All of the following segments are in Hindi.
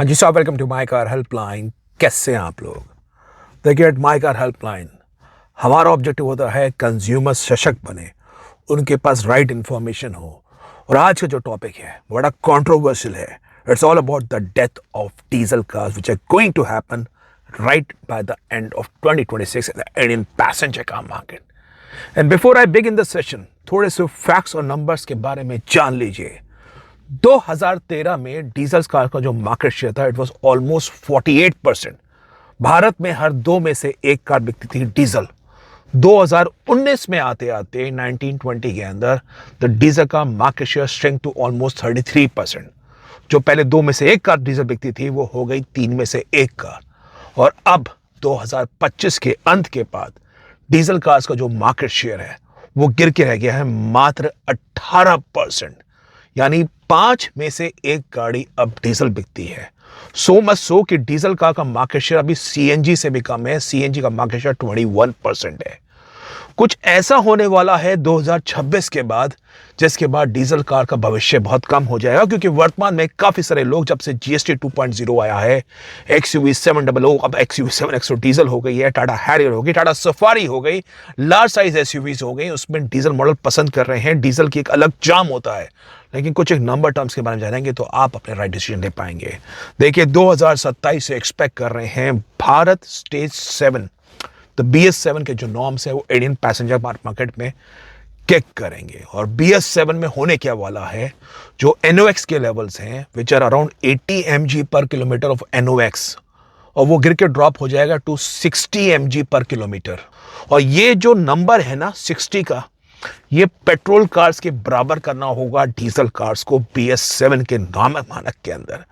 हाँ जी साहब, welcome to my car helpline. कैसे हैं आप लोग? देखिए, एट माई कार हेल्पलाइन हमारा ऑब्जेक्टिव होता है कंज्यूमर सशक्त बने, उनके पास राइट इन्फॉर्मेशन हो। और आज का जो टॉपिक है बड़ा कंट्रोवर्शियल है। It's all about the death of diesel cars which are going to happen right by the end of 2026 in the Indian passenger car market. And before I begin the session, थोड़े से फैक्ट्स और नंबर्स के बारे में जान लीजिए। 2013 में डीजल कार का जो मार्केट शेयर था, इट वाज ऑलमोस्ट 48%। भारत में हर दो में से एक कार बिकती थी डीजल। 2019 में आते आते 1920 के अंदर द डीजल का market share shrink to almost 33%। जो पहले दो में से एक कार डीजल बिकती थी वो हो गई तीन में से एक कार। और अब 2025 के अंत के बाद डीजल कार्स का जो मार्केट शेयर है वो गिर के रह गया है मात्र 18%। यानी 5 में से एक गाड़ी अब डीजल बिकती है। सो मच सो कि डीजल कार का मार्केट शेयर अभी सीएनजी से भी कम है। सीएनजी का मार्केट शेयर 21% है। कुछ ऐसा होने वाला है 2026 के बाद, जिसके बाद डीजल कार का भविष्य बहुत कम हो जाएगा, क्योंकि वर्तमान में काफी सारे लोग, जब से जीएसटी 2.0 आया है, एक्सयूवी 700, अब एक्सयूवी 7X डीजल हो गई है, टाटा हैरियर हो गई, टाटा सफारी हो गई, लार्ज साइज एसयूवीज हो गई, उसमें डीजल मॉडल पसंद कर रहे हैं। डीजल की एक अलग चार्म होता है। लेकिन कुछ एक नंबर टर्म्स के बारे में जानेंगे तो आप अपने राइट डिसीजन ले पाएंगे। देखिए, 2027 से एक्सपेक्ट कर रहे हैं भारत स्टेज 7, तो BS7 के जो नॉर्म्स है वो इंडियन पैसेंजर मार्केट में किक करेंगे। और BS7 में होने क्या वाला है, जो NOx के लेवल्स हैं विच आर अराउंड 80 mg पर किलोमीटर ऑफ NOx, और वो गिर के ड्रॉप हो जाएगा टू 60 mg पर किलोमीटर। और ये जो नंबर है ना 60 का, ये पेट्रोल कार्स के बराबर करना होगा डीजल कार्स को BS7 के नामक मानक के अंदर।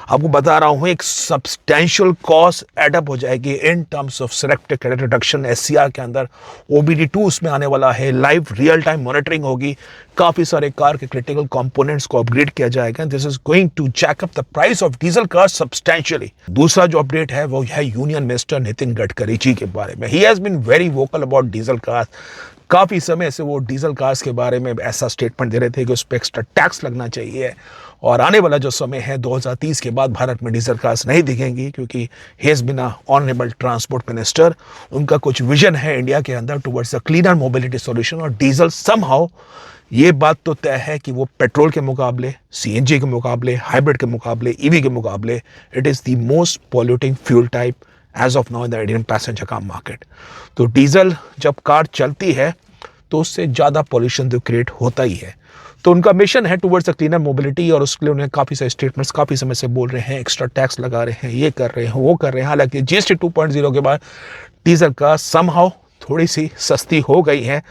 आपको बता रहा हूं, एक सब्सटैंशियल कॉस्ट एडअप हो जाएगी इन terms of selected credit reduction. SCR के अंदर OBD2 उसमें आने वाला है। लाइव रियल टाइम मॉनिटरिंग होगी। काफी सारे कार के क्रिटिकल कंपोनेंट्स को अपग्रेड किया जाएगा। This is going to jack up the price of diesel car substantially. दूसरा जो अपडेट है वो है यूनियन मिनिस्टर नितिन गडकरी जी के बारे में। He has been very vocal about diesel cars. काफी समय से वो डीजल कार्स के बारे में ऐसा स्टेटमेंट दे रहे थे कि उस पर एक्स्ट्रा टैक्स लगना चाहिए, और आने वाला जो समय है 2030 के बाद भारत में डीजल कार्स नहीं दिखेंगी, क्योंकि he has been honourable transport minister. उनका कुछ विजन है इंडिया के अंदर towards a cleaner mobility solution. और डीजल समहाउ, ये बात तो तय है कि वो पेट्रोल के मुकाबले, सीएनजी के मुकाबले, हाइब्रिड के मुकाबले, ईवी के मुकाबले, it is the most polluting fuel type as of now in the Indian passenger car market. तो डीजल जब कार चलती है तो उससे ज़्यादा पॉल्यूशन तो क्रिएट होता ही है। तो उनका मिशन है टुवर्ड्स द क्लीनर मोबिलिटी, और उसके लिए उन्हें काफ़ी सारे स्टेटमेंट्स काफ़ी समय से बोल रहे हैं, एक्स्ट्रा टैक्स लगा रहे हैं, ये कर रहे हैं, वो कर रहे हैं। हालांकि जीएसटी 2.0 के बाद डीजल का समहाउ थोड़ी सी सस्ती हो गई है,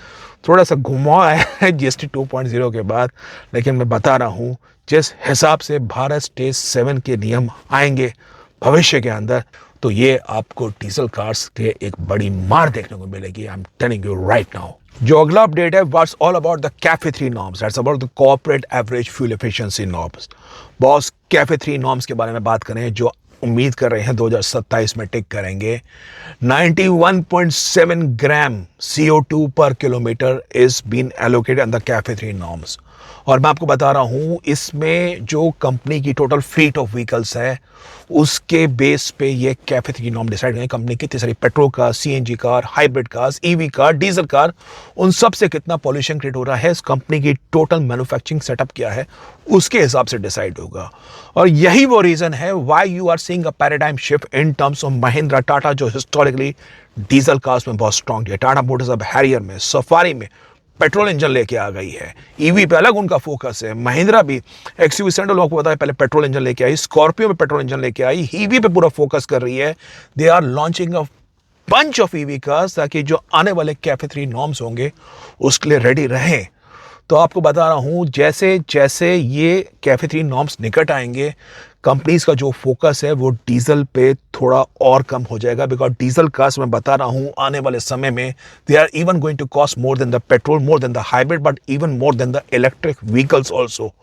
थोड़ा सा घुमाव आया है जीएसटी 2.0 के बाद। लेकिन मैं बता रहा हूँ, जिस हिसाब से भारत स्टेज 7 के नियम आएंगे भविष्य के अंदर, तो ये आपको डीजल कार्स के एक बड़ी मार देखने को मिलेगी। आई am telling you right now. जो अगला अपडेट है, what's all about the cafe 3 norms, that's about the corporate average fuel efficiency norms. Boss, cafe 3 norms के बारे में बात करें, जो उम्मीद कर रहे हैं 2027 में टिक करेंगे। 91.7 gram CO2 per kilometre is been allocated under CAFE 3 norms. और मैं आपको बता रहा हूं, इसमें जो कंपनी की टोटल फ्लीट ऑफ व्हीकल्स है उसके बेस पे ये कैफे 3 नॉर्म डिसाइड करें। कंपनी कितनी सारी petrol car, CNG car, hybrid cars, EV car, diesel car, उन सब से कितना पॉल्यूशन क्रिएट हो रहा है, इस कंपनी की टोटल मैन्युफैक्चरिंग सेटअप क्या है, उसके हिसाब से डिसाइड होगा। और यही वो रीजन है why you are seeing a paradigm shift in terms of Mahindra, Tata, जो हिस्टोरिकली डीजल कार्स में बहुत स्ट्रॉन्ग है। टाटा मोटर्स अब हैरियर में, सफारी में पेट्रोल इंजन लेके आ गई है। ईवी पे अलग उनका फोकस है। महिंद्रा भी एक्सयूवी 700 लोगों को पता है, पहले पेट्रोल इंजन लेके आई, स्कॉर्पियो में पेट्रोल इंजन लेके आई, ईवी पे पूरा फोकस कर रही है। They are launching a bunch of EV cars, ताकि जो आने वाले कैफे 3 नॉर्म्स होंगे उसके लिए रेडी रहें। तो आपको बता रहा हूं, जैसे जैसे ये कैफे 3 नॉर्म्स निकट आएंगे, कंपनीज का जो फोकस है वो डीजल पे थोड़ा और कम हो जाएगा। बिकॉज डीजल कार्स, मैं बता रहा हूं, आने वाले समय में they are even going to cost more than the petrol, more than the hybrid, but even more than the electric vehicles also.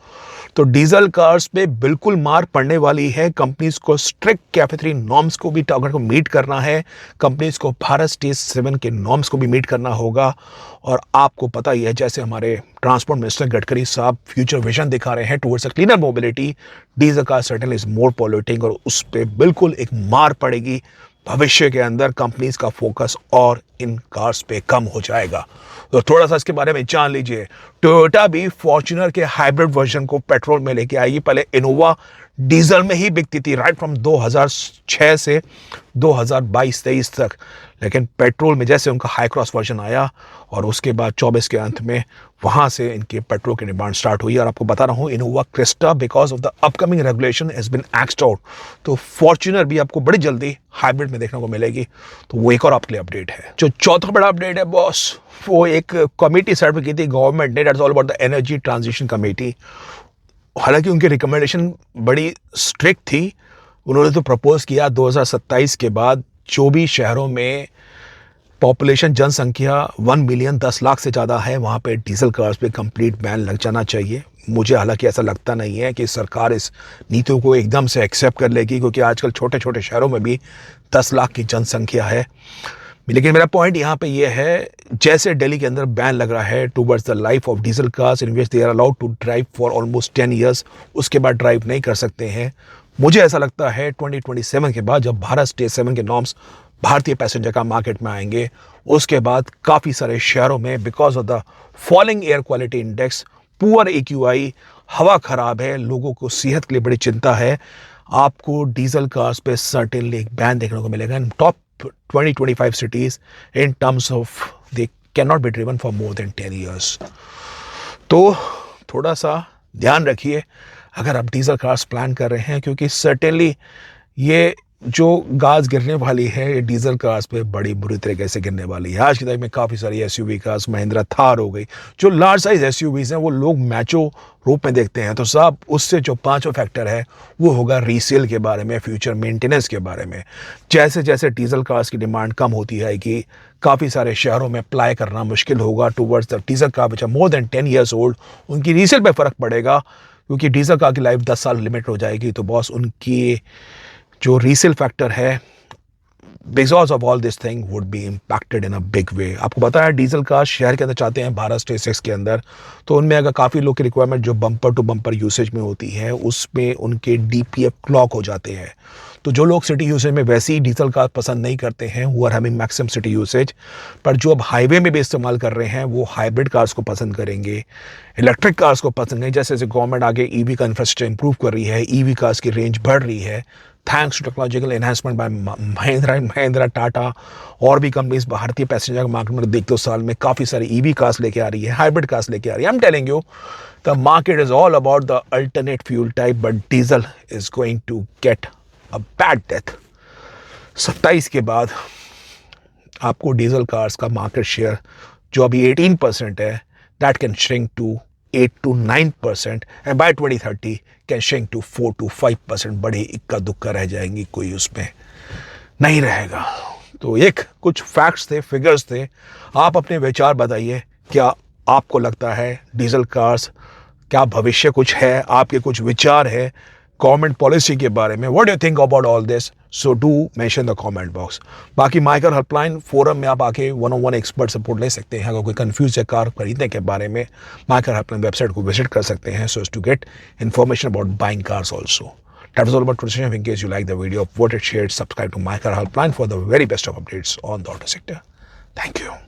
तो डीजल कार्स पे बिल्कुल मार पड़ने वाली है। कंपनीज को स्ट्रिक्ट कैफे 3 नॉर्म्स को भी टारगेट को मीट करना है। कंपनीज को भारत स्टेज 7 के नॉर्म्स को भी मीट करना होगा। और आपको पता ही है, जैसे हमारे ट्रांसपोर्ट मिनिस्टर गडकरी साहब फ्यूचर विजन दिखा रहे हैं towards a cleaner mobility, diesel car certainly is more polluting, और उस पर बिल्कुल एक मार पड़ेगी। भविष्य के अंदर कंपनीज का फोकस और इन कार्स पे कम हो जाएगा। तो थोड़ा सा इसके बारे में जान लीजिए। टोयोटा भी फॉर्च्यूनर के हाइब्रिड वर्जन को पेट्रोल में लेके आएगी। पहले इनोवा डीजल में ही बिकती थी राइट फ्रॉम 2006 से 2022-23 तक, लेकिन पेट्रोल में जैसे उनका हाई क्रॉस वर्जन आया और उसके बाद 24 के अंत में वहाँ से इनके पेट्रोल की डिमांड स्टार्ट हुई। और आपको बता रहा हूँ Innova Crysta because of the upcoming regulation has been axed out, तो फॉर्च्यूनर भी आपको बड़ी जल्दी हाइब्रिड में देखने को मिलेगी। तो वो एक और आपके लिए अपडेट है। जो चौथा बड़ा अपडेट है बॉस, वो एक कमेटी सेट की थी गवर्नमेंट ने, that's all about the energy transition committee. हालांकि उनकी रिकमेंडेशन बड़ी स्ट्रिक्ट थी। उन्होंने तो प्रपोज किया 2027 के बाद जो भी शहरों में पॉपुलेशन जनसंख्या 1 मिलियन 10 लाख से ज़्यादा है वहाँ पे डीजल कार्स पे कंप्लीट बैन लग जाना चाहिए। मुझे हालांकि ऐसा लगता नहीं है कि सरकार इस नीतियों को एकदम से एक्सेप्ट कर लेगी, क्योंकि आजकल छोटे छोटे शहरों में भी 10 लाख की जनसंख्या है। लेकिन मेरा पॉइंट यहाँ पे ये है, जैसे दिल्ली के अंदर बैन लग रहा है towards the life of diesel cars in which they are allowed to drive for almost 10 years, उसके बाद ड्राइव नहीं कर सकते हैं। मुझे ऐसा लगता है 2027 के बाद जब भारत स्टेज 7 के नॉर्म्स भारतीय पैसेंजर का मार्केट में आएंगे, उसके बाद काफ़ी सारे शहरों में because of the falling air quality index, poor AQI, हवा ख़राब है, लोगों को सेहत के लिए बड़ी चिंता है, आपको डीजल कार्स पे सर्टेनली एक बैन देखने को मिलेगा इन top 20-25 cities in terms of they cannot be driven for more than 10 years। तो थोड़ा सा ध्यान रखिए अगर आप डीजल कार्स प्लान कर रहे हैं, क्योंकि सर्टेनली ये जो गाज गिरने वाली है ये डीजल कार्स पे बड़ी बुरी तरीके से गिरने वाली है। आज की तारीख में काफ़ी सारी SUV कार्स, महिंद्रा थार हो गई, जो लार्ज साइज SUVs हैं वो लोग मैचो रूप में देखते हैं। तो साहब उससे जो पांचवा फैक्टर है वो होगा रीसेल के बारे में, फ्यूचर मेंटेनेंस के बारे में। जैसे जैसे डीजल कार्स की डिमांड कम होती जाएगी, काफ़ी सारे शहरों में अप्लाई करना मुश्किल होगा towards the diesel car which are more than 10 years old, उनकी रीसेल पे फ़र्क पड़ेगा, क्योंकि डीजल कार की लाइफ 10 साल लिमिट हो जाएगी। तो बॉस उनकी जो रीसेल फैक्टर है because of all this thing would be impacted in a big way. आपको पता है डीजल कार शहर के अंदर चाहते हैं भारत स्टेज 6 के अंदर, तो उनमें अगर काफ़ी लोग की रिक्वायरमेंट जो बम्पर टू बम्पर यूसेज में होती है उसमें उनके DPF क्लॉक हो जाते हैं। तो जो लोग सिटी यूसेज में वैसे ही डीजल कार पसंद नहीं करते हैं, वो are having maximum city usage, पर जो अब हाईवे में भी इस्तेमाल कर रहे हैं वो हाइब्रिड कार्स को पसंद करेंगे, इलेक्ट्रिक कार्स को पसंद करेंगे। जैसे जैसे गवर्नमेंट आगे EV का इंफ्रास्ट्रक्चर इंप्रूव कर रही है, EV कार्स की रेंज बढ़ रही है, thanks to technological enhancement by Mahindra and Mahindra, Tata और भी कंपनीज भारतीय पैसेंजर मार्केट में देखते हो साल में काफ़ी सारी EV कार्स लेके आ रही है, हाइब्रिड कार्स लेके आ रही है। I am telling you the market is all about the alternate fuel type, but diesel is going to get a bad death. 27 के बाद आपको डीजल कार्स का मार्केट शेयर जो अभी 18% है, that can shrink to 8 to 9% and by 2030 can shrink to 4 to 5%। बड़े इक्का दुक्का रह जाएंगी, कोई उसमें नहीं रहेगा। तो एक कुछ फैक्ट्स थे, फिगर्स थे, आप अपने विचार बताइए, क्या आपको लगता है डीजल कार्स क्या भविष्य कुछ है, आपके कुछ विचार है गवर्नमेंट पॉलिसी के बारे में, what do you think about all this, so do mention the comment box. बाकी माई कार हेल्पलाइन फोरम में आप आके 1-on-1 एक्सपर्ट सपोर्ट ले सकते हैं। अगर कोई कंफ्यूज है कार खरीदने के बारे में, माई कार हेल्पलाइन वेबसाइट को विजिट कर सकते हैं so as to get information about buying cars also. That was all about today's. In case you like the video, vote it, share it, subscribe to My Car Helpline for the very best of updates on the auto sector. Thank you.